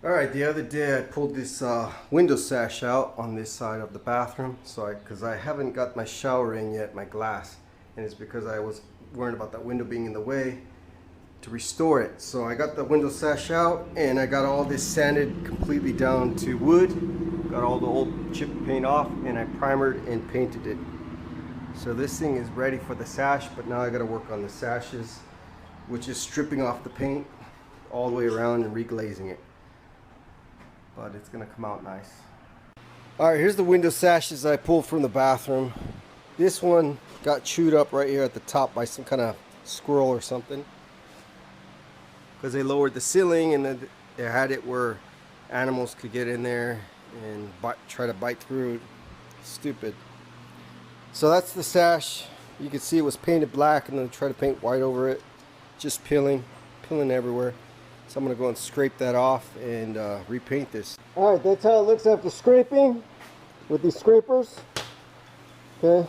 Alright, the other day I pulled this window sash out on this side of the bathroom, because I haven't got my shower in yet, my glass, and it's because I was worried about that window being in the way to restore it. So I got the window sash out and I got all this sanded completely down to wood, got all the old chip paint off, and I primered and painted it. So this thing is ready for the sash, but now I got to work on the sashes, which is stripping off the paint all the way around and reglazing it. But it's gonna come out nice. Alright, here's the window sashes I pulled from the bathroom. This one got chewed up right here at the top by some kind of squirrel or something, because they lowered the ceiling and then they had it where animals could get in there and try to bite through it. Stupid. So that's the sash. You can see it was painted black and then try to paint white over it. Just peeling everywhere. So I'm going to go and scrape that off and repaint this. Alright, that's how it looks after scraping with these scrapers. Okay.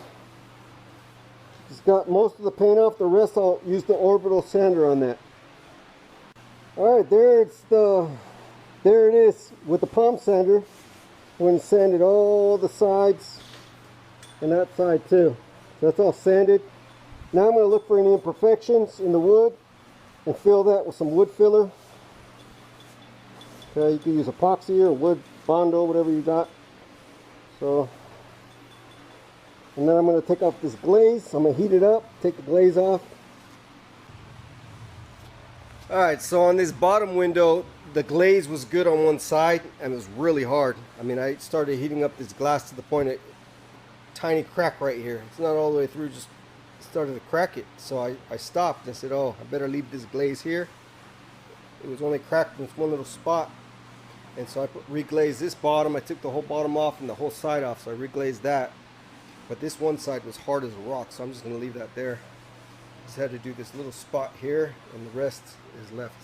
Just got most of the paint off. The rest I'll use the orbital sander on that. Alright, there it is with the palm sander. When sanded all the sides and that side too. So that's all sanded. Now I'm going to look for any imperfections in the wood and fill that with some wood filler. Okay, you can use epoxy or wood bondo, whatever you got. So, and then I'm going to take off this glaze. I'm going to heat it up, take the glaze off. Alright, so on this bottom window, the glaze was good on one side and it was really hard. I mean, I started heating up this glass to the point of tiny crack right here. It's not all the way through, just started to crack it. So I stopped and said, oh, I better leave this glaze here. It was only cracked in one little spot. And so I reglazed this bottom. I took the whole bottom off and the whole side off, so I reglazed that. But this one side was hard as a rock, so I'm just going to leave that there. Just had to do this little spot here, and the rest is left.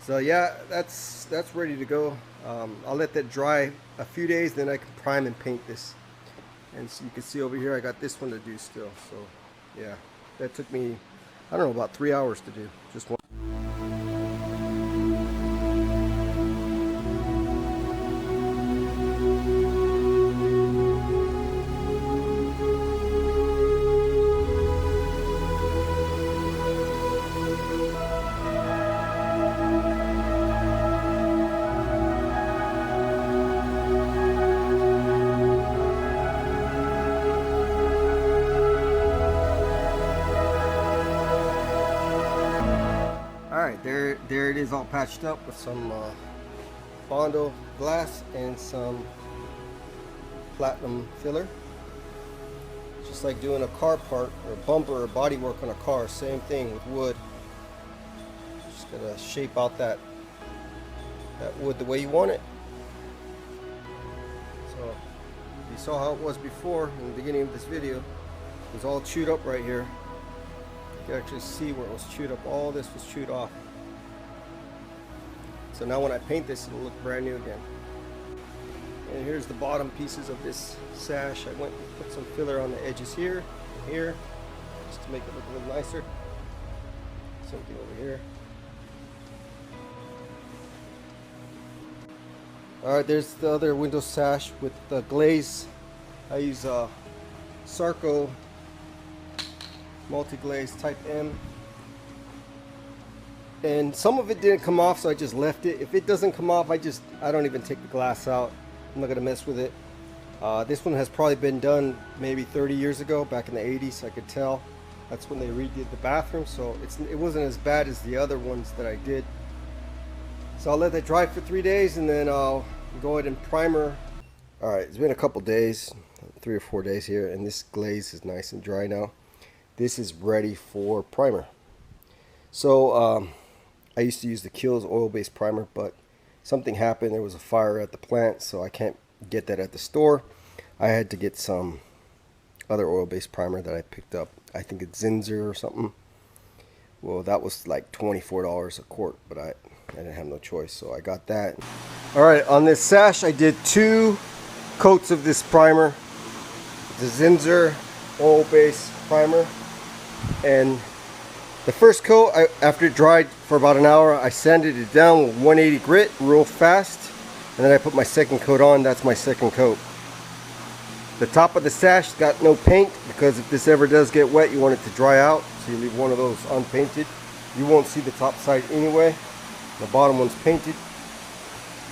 So yeah, that's ready to go. I'll let that dry a few days, then I can prime and paint this. And so you can see over here, I got this one to do still. So yeah, that took me, I don't know, about 3 hours to do. Just one. Alright, there it is, all patched up with some Bondo glass and some platinum filler. Just like doing a car part or bumper or body work on a car, same thing with wood. Just gotta shape out that wood the way you want it. So you saw how it was before in the beginning of this video. It was all chewed up right here. You can actually see where it was chewed up. All this was chewed off. So now when I paint this, it'll look brand new again. And here's the bottom pieces of this sash. I went and put some filler on the edges here and here, just to make it look a little nicer. Same thing over here. Alright, there's the other window sash with the glaze. I use Sarco multi-glaze type M, and some of it didn't come off, so I just left it. If it doesn't come off, I don't even take the glass out. I'm not gonna mess with it. This one has probably been done maybe 30 years ago, back in the 80s. I could tell that's when they redid the bathroom, so it wasn't as bad as the other ones that I did. So I'll let that dry for 3 days and then I'll go ahead and primer. Alright, it's been a couple days, 3 or 4 days here, and this glaze is nice and dry now. This is ready for primer. So I used to use the Kills oil-based primer, but something happened. There was a fire at the plant, so I can't get that at the store. I had to get some other oil-based primer that I picked up. I think it's Zinsser or something. Well, that was like $24 a quart, but I didn't have no choice, so I got that. Alright, on this sash I did 2 coats of this primer. The Zinsser oil-based primer. And The first coat, after it dried for about an hour, I sanded it down with 180 grit real fast, and then I put my second coat on. That's my second coat. The top of the sash got no paint because if this ever does get wet, you want it to dry out, so you leave one of those unpainted. You won't see the top side anyway. The bottom one's painted.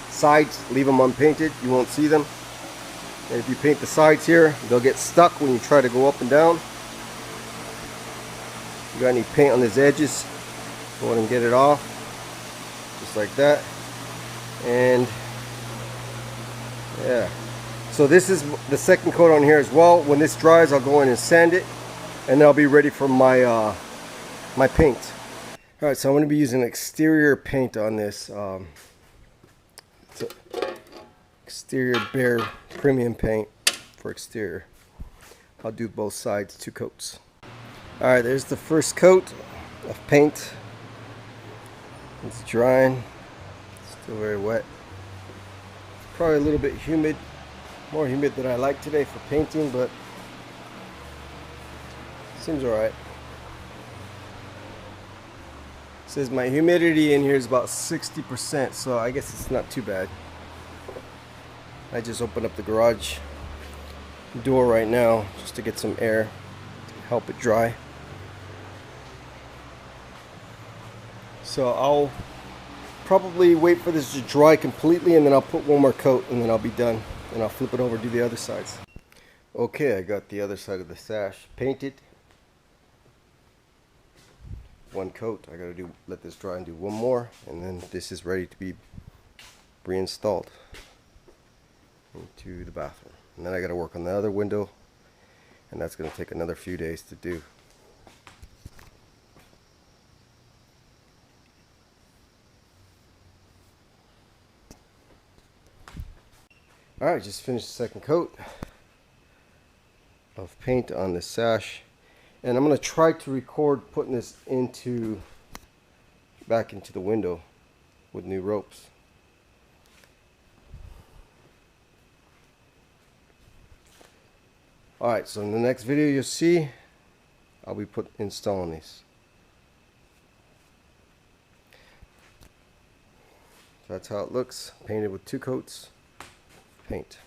Sides, leave them unpainted, you won't see them. And if you paint the sides here, they'll get stuck when you try to go up and down. You got any paint on these edges, go ahead and get it off, just like that. And yeah, so this is the second coat on here as well. When this dries, I'll go in and sand it, and then I'll be ready for my my paint. All right, so I'm going to be using exterior paint on this. It's exterior Bear premium paint for exterior. I'll do both sides, 2 coats. Alright, there's the first coat of paint. It's drying. Still very wet. It's probably a little bit humid. More humid than I like today for painting, but seems alright. It says my humidity in here is about 60%, so I guess it's not too bad. I just opened up the garage door right now just to get some air to help it dry. So I'll probably wait for this to dry completely, and then I'll put one more coat, and then I'll be done. And I'll flip it over, do the other sides. Okay, I got the other side of the sash painted. 1 coat. I gotta let this dry and do 1 more, and then this is ready to be reinstalled into the bathroom. And then I gotta work on the other window, and that's gonna take another few days to do. Alright, just finished the second coat of paint on the sash, and I'm going to try to record putting this back into the window with new ropes. Alright, so in the next video you'll see I'll be installing these. So that's how it looks, painted with 2 coats paint.